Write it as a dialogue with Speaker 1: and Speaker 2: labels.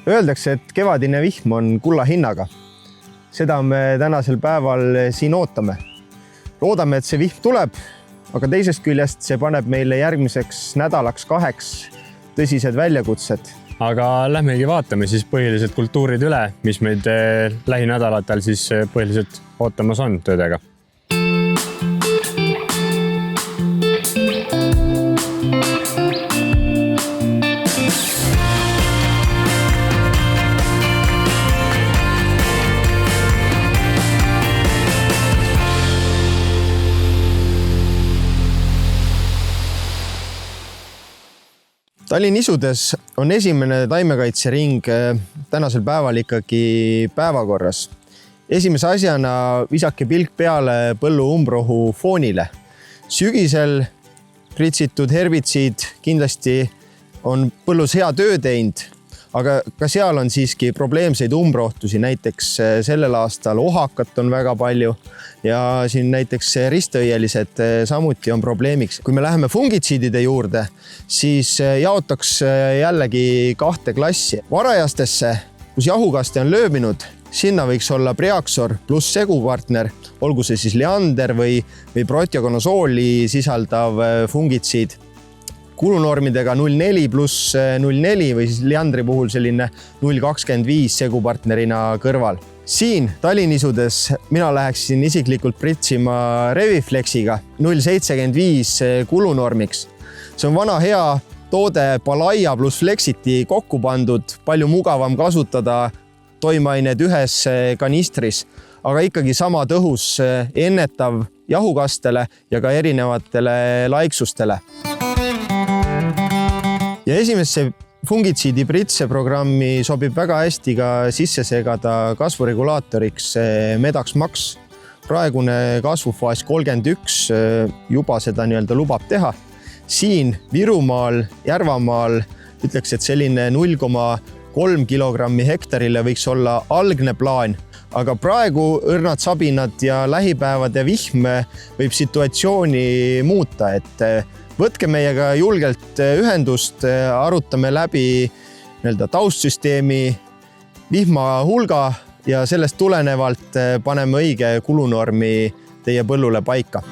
Speaker 1: Öeldakse, et kevadine vihm on kulla hinnaga. Seda me tänasel päeval siin ootame. Loodame, et see vihm tuleb, aga teisest küljest see paneb meile järgmiseks nädalaks 2 tõsised väljakutsed.
Speaker 2: Aga lähmegi vaatame siis põhilised kultuurid üle, mis meid lähinädalatel siis põhiliselt ootamas on töödega.
Speaker 1: Tallinna isudes on esimene taimekaitsering tänasel päeval ikkagi päevakorras. Esimese asjana visake pilk peale põllu umbrohu foonile. Sügisel pritsitud herbitsiid kindlasti on põllus hea töö teinud, aga ka seal on siiski probleemseid umbrohtusi. Näiteks sellel aastal ohakat on väga palju ja siin näiteks ristõielised samuti on probleemiks. Kui me läheme fungitsiidide juurde, siis jaotaks jällegi 2 klassi. Varajastesse, kus jahukaste on lööbinud, sinna võiks olla Priaxor pluss segupartner, olgu see siis Leander või Proteokonosooli sisaldav fungitsiid. Kulunormidega 0,4 pluss 0,4 või siis Leandri puhul selline 0,25 segupartnerina kõrval. Siin Tallinna isudes mina läheksin isiklikult pritsima Reviflexiga 0,75 kulunormiks. See on vana hea toode Palaia pluss Flexiti kokku pandud, palju mugavam kasutada toimeained ühes kanistris, aga ikkagi sama tõhus, ennetav jahukastele ja ka erinevatele laiksustele. Ja esimesse fungitsiidi pritse programmi sobib väga hästi ka sisse segada kasvuregulaatoriks Medax Max. Praegune kasvufaas 31 juba seda lubab teha. Siin Virumaal, Järvamaal ütleks, et selline 0,3 kilogrammi hektarile võiks olla algne plaan, aga praegu õrnad sabinad ja lähipäevade vihm võib situatsiooni muuta, et võtke meiega julgelt ühendust, arutame läbi taustsüsteemi, vihma hulga ja sellest tulenevalt paneme õige kulunormi teie põllule paika.